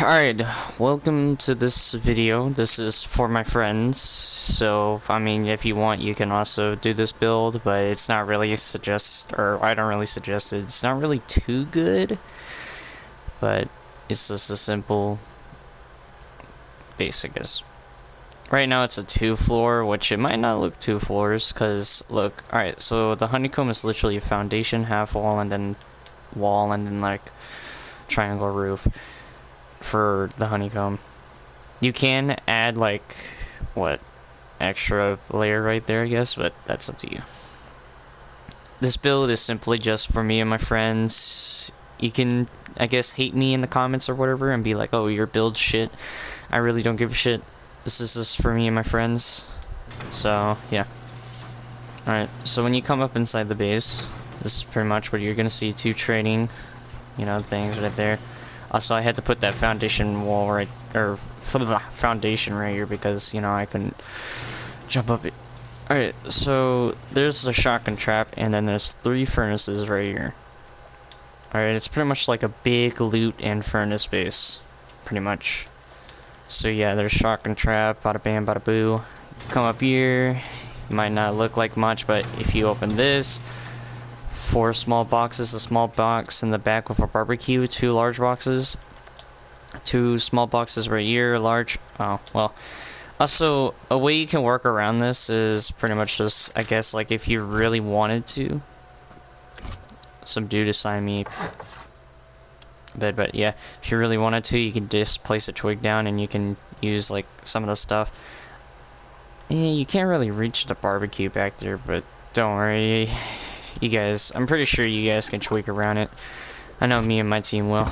Alright, welcome to this video. This is for my friends, so, I mean, if you want, you can also do this build, but it's not really I don't really suggest it. It's not really too good, but it's just a simple, basic as. Right now it's a 2-floor, which it might not look 2 floors, because, look, alright, so the honeycomb is literally a foundation, half wall, and then wall, and then, like, triangle roof for the honeycomb. You can add like extra layer right there, I guess, but that's up to you. This build is simply just for me and my friends. You can, I guess, hate me in the comments or whatever and be like, oh, your build shit. I really don't give a shit. This is just for me and my friends. So yeah. Alright, so when you come up inside the base, this is pretty much what you're gonna see. 2 trading, things right there. Also, I had to put that foundation wall foundation right here because, I couldn't jump up it. Alright, so there's the shotgun trap, and then there's 3 furnaces right here. Alright, it's pretty much like a big loot and furnace base, pretty much. So yeah, there's shotgun trap, bada bam, bada boo. Come up here, might not look like much, but if you open this, 4 small boxes, a small box in the back with a barbecue, 2 large boxes, 2 small boxes right here, large. Oh, well. Also, a way you can work around this is pretty much just, I guess, like if you really wanted to. Some dude assigned me bed, but yeah, if you really wanted to, you can just place a twig down and you can use like some of the stuff. And you can't really reach the barbecue back there, but don't worry. You guys, I'm pretty sure you guys can tweak around it. I know me and my team will.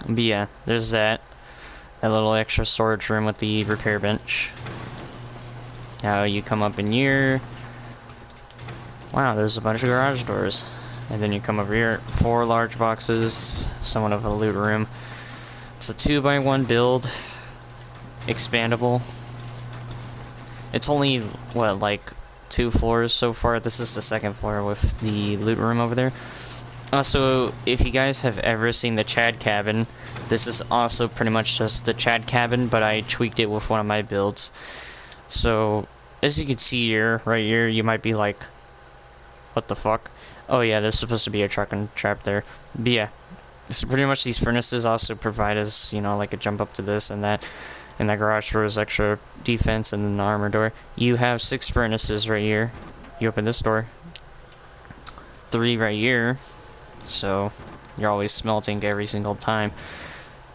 But yeah, there's that. That little extra storage room with the repair bench. Now you come up in here. Wow, there's a bunch of garage doors. And then you come over here, 4 large boxes, somewhat of a loot room. It's a 2x1 build. Expandable. It's only, what, like 2 floors so far. This is the 2nd floor with the loot room over there. Also, if you guys have ever seen the Chad cabin, this is also pretty much just the Chad cabin, but I tweaked it with one of my builds. So, as you can see here, right here, you might be like, what the fuck? Oh yeah, there's supposed to be a truck and trap there. But yeah, so pretty much these furnaces also provide us, like a jump up to this and that. And that garage door is extra defense, and then the armor door. You have 6 furnaces right here. You open this door. 3 right here. So, you're always smelting every single time.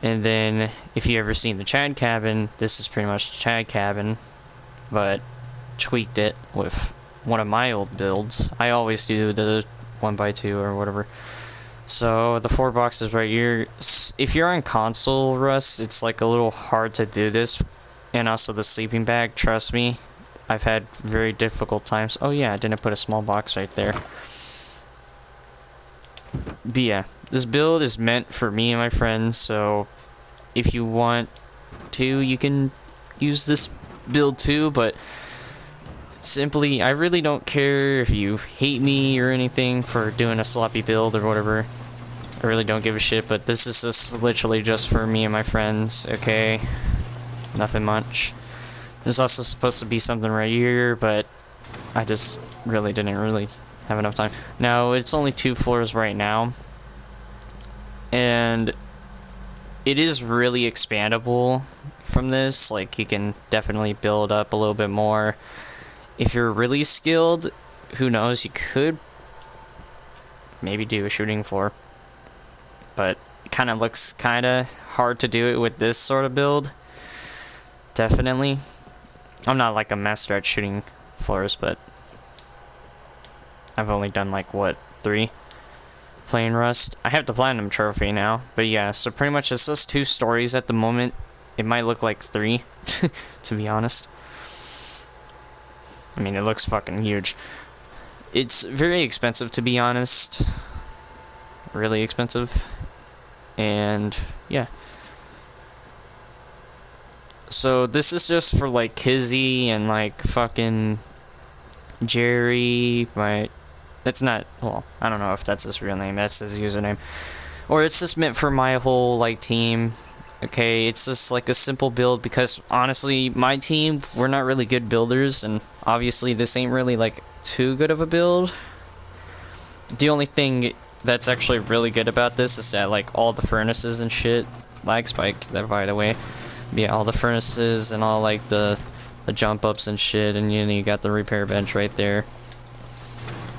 And then, if you ever seen the Chad cabin, this is pretty much the Chad cabin. But, tweaked it with one of my old builds. I always do the 1x2 or whatever. So, the 4 boxes right here, if you're on console, Russ, it's like a little hard to do this. And also the sleeping bag, trust me, I've had very difficult times. Oh yeah, I didn't put a small box right there. But yeah, this build is meant for me and my friends, so if you want to, you can use this build too, but simply, I really don't care if you hate me or anything for doing a sloppy build or whatever. I really don't give a shit, but this is just literally just for me and my friends, okay? Nothing much. There's also supposed to be something right here, but I just didn't have enough time. Now, it's only 2 floors right now, and it is really expandable from this. Like, you can definitely build up a little bit more. If you're really skilled, who knows, you could maybe do a shooting floor. But it kind of looks kind of hard to do it with this sort of build. Definitely. I'm not like a master at shooting floors, but I've only done like, what, 3? Playing Rust. I have the Platinum Trophy now. But yeah, so pretty much it's just 2 stories at the moment. It might look like 3, to be honest. I mean, it looks fucking huge. It's very expensive, to be honest. Really expensive. And, yeah. So, this is just for, like, Kizzy and, like, fucking Jerry. That's not, well, I don't know if that's his real name. That's his username. or it's just meant for my whole like team. Okay, it's just like a simple build because honestly, my team, we're not really good builders, and obviously this ain't really like too good of a build. The only thing that's actually really good about this is that like all the furnaces and shit, lag spike there by the way. Yeah, all the furnaces and all like the jump ups and shit, and you got the repair bench right there.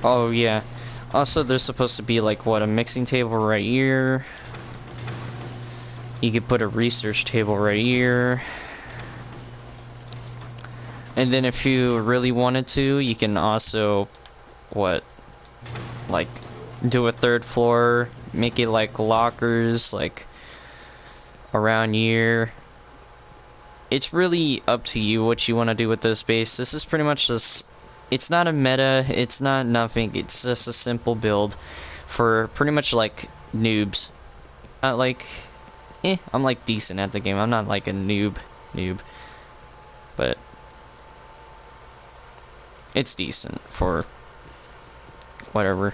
Oh yeah. Also, there's supposed to be like what, a mixing table right here. You could put a research table right here. And then if you really wanted to, you can also what, like do a third floor, make it like lockers like around here. It's really up to you what you want to do with this base. This is pretty much just, it's not a meta, it's not nothing, it's just a simple build for pretty much like noobs. Not like, I'm like decent at the game, I'm not like a noob, but it's decent for whatever.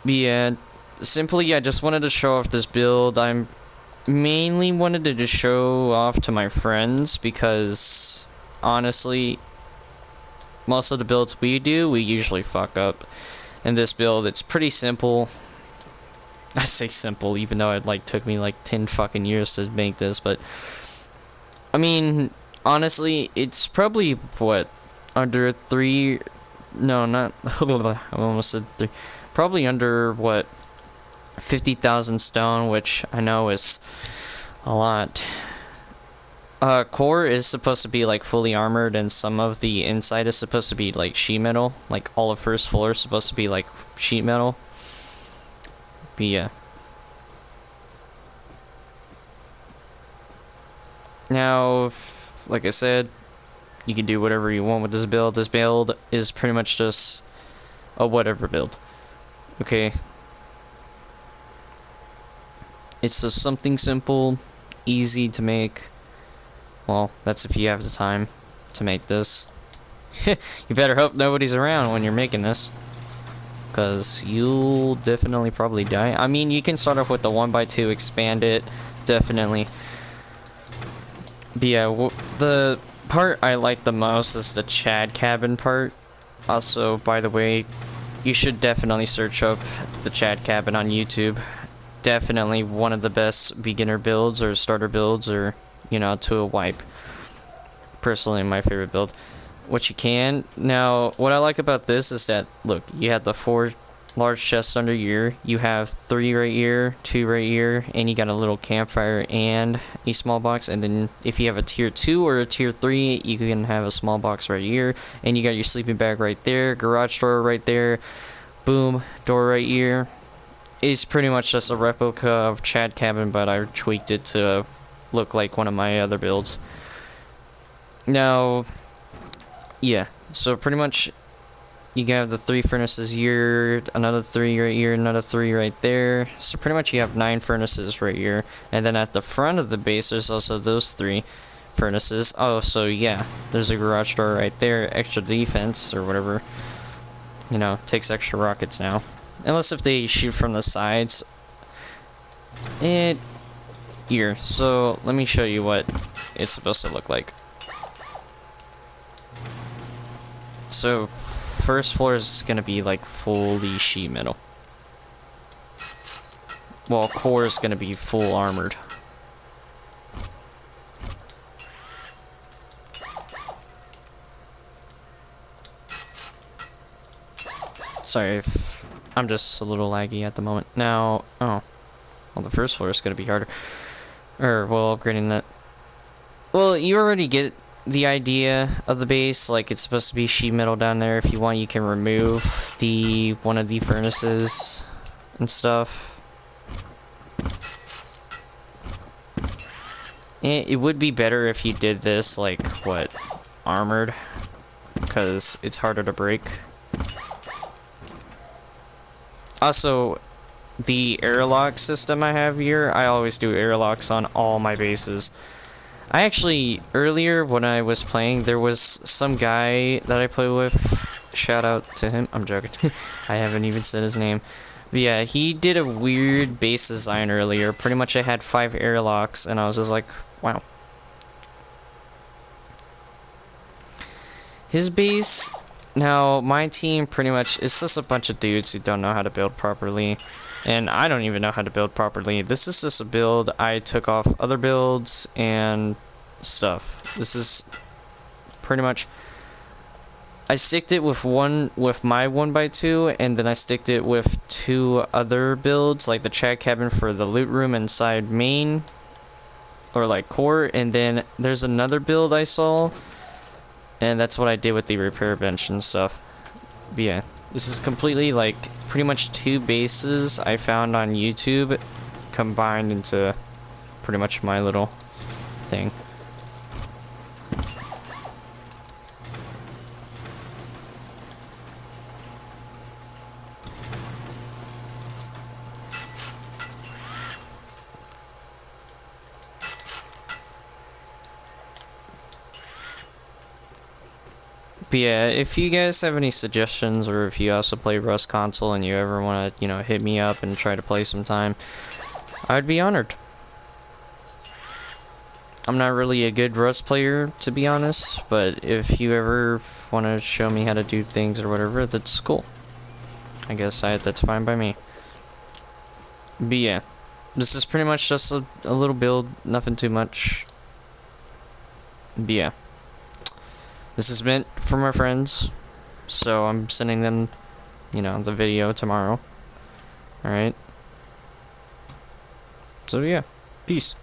But yeah, simply I just wanted to show off this build. I'm mainly wanted to just show off to my friends because honestly most of the builds we do we usually fuck up. In this build it's pretty simple. I say simple even though it like took me like 10 fucking years to make this, but I mean honestly it's probably what, under 3, no not I almost said 3, probably under what, 50,000 stone, which I know is a lot. Core is supposed to be like fully armored, and some of the inside is supposed to be like sheet metal. Like all of first floor is supposed to be like sheet metal. But yeah. Now, like I said, you can do whatever you want with this build. This build is pretty much just a whatever build. Okay. It's just something simple, easy to make. Well, that's if you have the time to make this. You better hope nobody's around when you're making this, because you'll definitely probably die. I mean, you can start off with the 1x2, expand it, definitely. But yeah, the part I like the most is the Chad cabin part. Also, by the way, you should definitely search up the Chad cabin on YouTube. Definitely one of the best beginner builds or starter builds, or you know, to a wipe. Personally my favorite build. What you can now, what I like about this is that look, you have the 4 large chests under here, you have 3 right here, 2 right here, and you got a little campfire and a small box. And then if you have a tier 2 or a tier 3, you can have a small box right here, and you got your sleeping bag right there, garage door right there, boom, door right here. It's pretty much just a replica of Chad cabin, but I tweaked it to look like one of my other builds. Now, yeah, so pretty much you have the 3 furnaces here, another 3 right here, another 3 right there. So pretty much you have 9 furnaces right here. And then at the front of the base, there's also those 3 furnaces. Oh, so yeah, there's a garage door right there, extra defense or whatever. You know, takes extra rockets now. Unless if they shoot from the sides. Here, so let me show you what it's supposed to look like. So first floor is gonna be like fully sheet metal. Well, core is gonna be full armored. Sorry if I'm just a little laggy at the moment. Now, oh, well, the first floor is gonna be harder. Or, well, upgrading that. Well, you already get the idea of the base. Like, it's supposed to be sheet metal down there. If you want, you can remove one of the furnaces and stuff. It would be better if you did this, like, what, armored? Because it's harder to break. Also, the airlock system I have here, I always do airlocks on all my bases. I actually, earlier when I was playing, there was some guy that I play with, shout out to him, I'm joking, I haven't even said his name, But yeah, he did a weird base design earlier. Pretty much I had 5 airlocks, and I was just like, wow. His base... Now, my team pretty much... It's just a bunch of dudes who don't know how to build properly. And I don't even know how to build properly. This is just a build I took off other builds and stuff. This is pretty much... I sticked it with my 1x2, and then I sticked it with 2 other builds, like the Chad cabin for the loot room inside main, or like core, and then there's another build I saw, and that's what I did with the repair bench and stuff. But yeah, this is completely like pretty much 2 bases I found on YouTube combined into pretty much my little thing. But yeah, if you guys have any suggestions, or if you also play Rust console and you ever want to, you know, hit me up and try to play sometime, I'd be honored. I'm not really a good Rust player, to be honest, but if you ever want to show me how to do things or whatever, that's cool. I guess that's fine by me. But yeah, this is pretty much just a little build, nothing too much. But yeah. This is meant for my friends, so I'm sending them, you know, the video tomorrow. Alright? So yeah, peace.